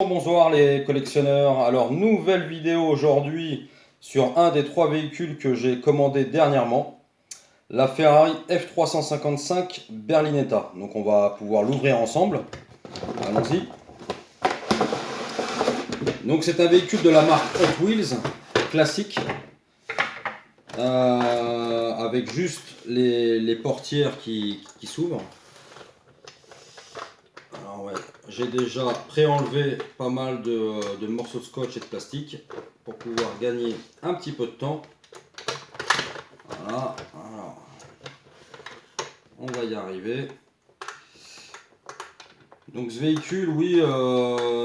Bonsoir les collectionneurs, alors nouvelle vidéo aujourd'hui sur un des 3 véhicules que j'ai commandé dernièrement, la Ferrari F355 Berlinetta. Donc on va pouvoir l'ouvrir ensemble, allons-y. Donc c'est un véhicule de la marque Hot Wheels, classique, avec juste les portières qui s'ouvrent. Alors ouais, j'ai déjà pré-enlevé pas mal de morceaux de scotch et de plastique pour pouvoir gagner un petit peu de temps. Voilà, alors, on va y arriver. Donc ce véhicule, oui,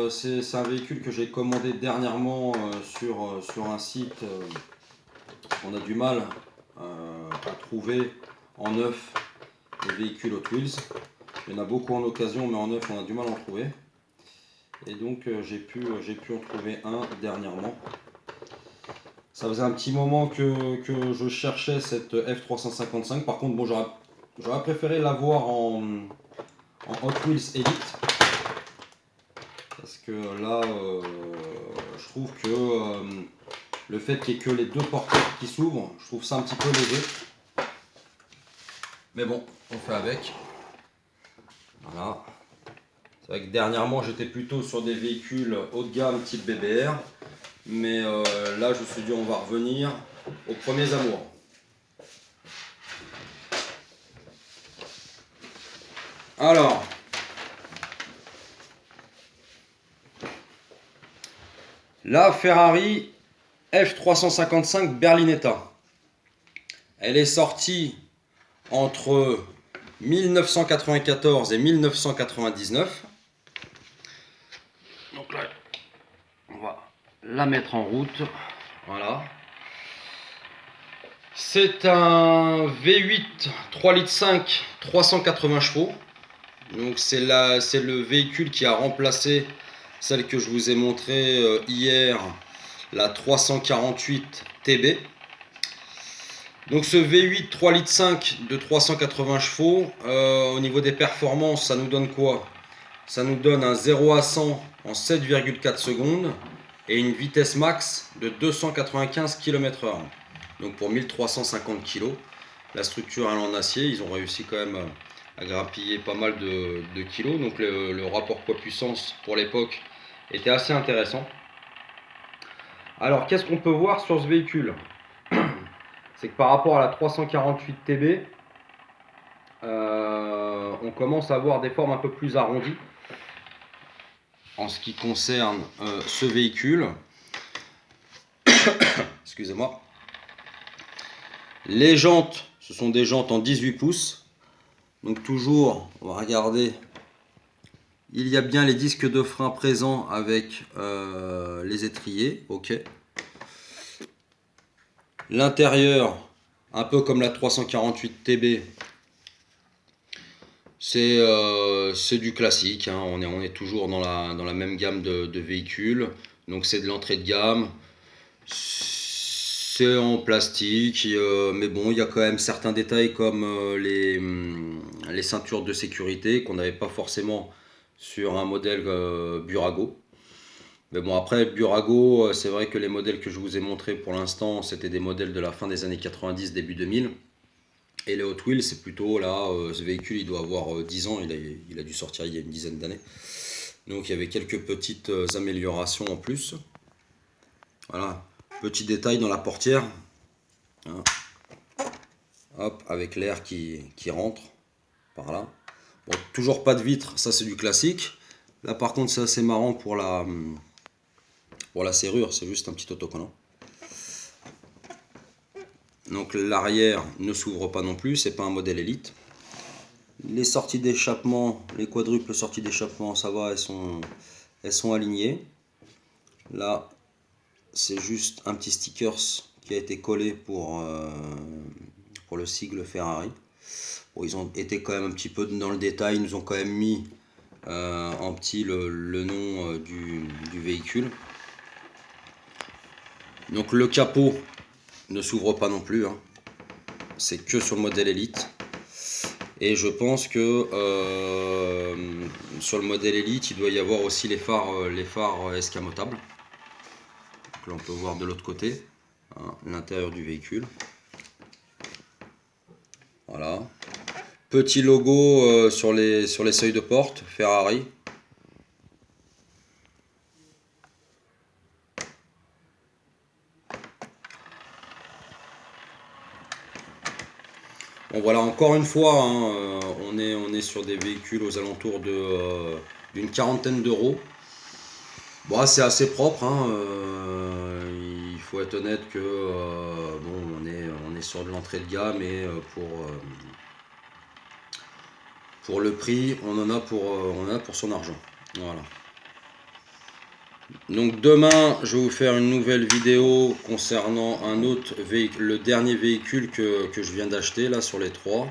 c'est un véhicule que j'ai commandé dernièrement sur un site. On a du mal à trouver en neuf les véhicules Hot Wheels. Il y en a beaucoup en occasion, mais en neuf on a du mal à en trouver. Et donc j'ai pu en trouver un dernièrement. Ça faisait un petit moment que je cherchais cette F355. Par contre, bon, j'aurais préféré l'avoir en Hot Wheels Elite. Parce que là, je trouve que le fait qu'il n'y ait que les deux portières qui s'ouvrent, je trouve ça un petit peu léger. Mais bon, on fait avec. Voilà. C'est vrai que dernièrement, j'étais plutôt sur des véhicules haut de gamme type BBR. Mais là, je me suis dit, on va revenir aux premiers amours. Alors, la Ferrari F355 Berlinetta. Elle est sortie entre 1994 et 1999. Donc là, on va la mettre en route. Voilà. C'est un V8 3,5 litres 380 chevaux. Donc c'est le véhicule qui a remplacé celle que je vous ai montré hier, la 348 TB. Donc ce V8 3,5 litres de 380 chevaux, au niveau des performances, ça nous donne quoi? Ça nous donne un 0 à 100 en 7,4 secondes et une vitesse max de 295 km/h. Donc pour 1350 kg, la structure elle est en acier, ils ont réussi quand même à grappiller pas mal de kilos. Donc le rapport poids-puissance pour l'époque était assez intéressant. Alors qu'est-ce qu'on peut voir sur ce véhicule? C'est que par rapport à la 348 TB, on commence à avoir des formes un peu plus arrondies en ce qui concerne ce véhicule. Excusez-moi. Les jantes, ce sont des jantes en 18 pouces. Donc toujours, on va regarder, il y a bien les disques de frein présents avec les étriers, ok. L'intérieur, un peu comme la 348 TB, c'est du classique, hein. On est toujours dans la même gamme de véhicules. Donc c'est de l'entrée de gamme. C'est en plastique, mais bon, il y a quand même certains détails comme les ceintures de sécurité qu'on n'avait pas forcément sur un modèle Burago. Mais bon, après, Burago, c'est vrai que les modèles que je vous ai montrés pour l'instant, c'était des modèles de la fin des années 90, début 2000. Et les Hot Wheels, c'est plutôt là, ce véhicule, il doit avoir 10 ans, il a dû sortir il y a une dizaine d'années. Donc il y avait quelques petites améliorations en plus. Voilà. Petit détail dans la portière, hein. Hop, avec l'air qui rentre par là. Bon, toujours pas de vitre, ça c'est du classique. Là par contre c'est assez marrant pour la serrure, c'est juste un petit autocollant. Donc l'arrière ne s'ouvre pas non plus, c'est pas un modèle élite. Les sorties d'échappement, les quadruples sorties d'échappement, ça va, elles sont alignées. Là, c'est juste un petit stickers qui a été collé pour le sigle Ferrari. Bon, ils ont été quand même un petit peu dans le détail, ils nous ont quand même mis en petit le nom du véhicule. Donc le capot ne s'ouvre pas non plus, hein. C'est que sur le modèle Elite. Et je pense que sur le modèle Elite, il doit y avoir aussi les phares escamotables. Donc là, on peut voir de l'autre côté, hein, l'intérieur du véhicule. Voilà. Petit logo sur les seuils de porte, Ferrari. Bon voilà, encore une fois, hein, on est sur des véhicules aux alentours d'une quarantaine d'euros. Bon, c'est assez propre, hein, il faut être honnête que bon, on est sur de l'entrée de gamme et pour le prix, on en a pour son argent. Voilà. Donc demain, je vais vous faire une nouvelle vidéo concernant un autre véhicule, le dernier véhicule que je viens d'acheter là sur les trois.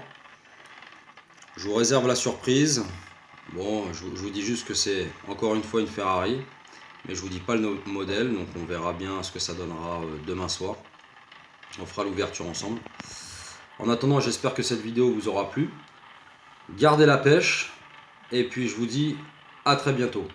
Je vous réserve la surprise. Bon, je vous dis juste que c'est encore une fois une Ferrari, mais je vous dis pas le modèle, donc on verra bien ce que ça donnera demain soir. On fera l'ouverture ensemble. En attendant, j'espère que cette vidéo vous aura plu. Gardez la pêche, et puis je vous dis à très bientôt.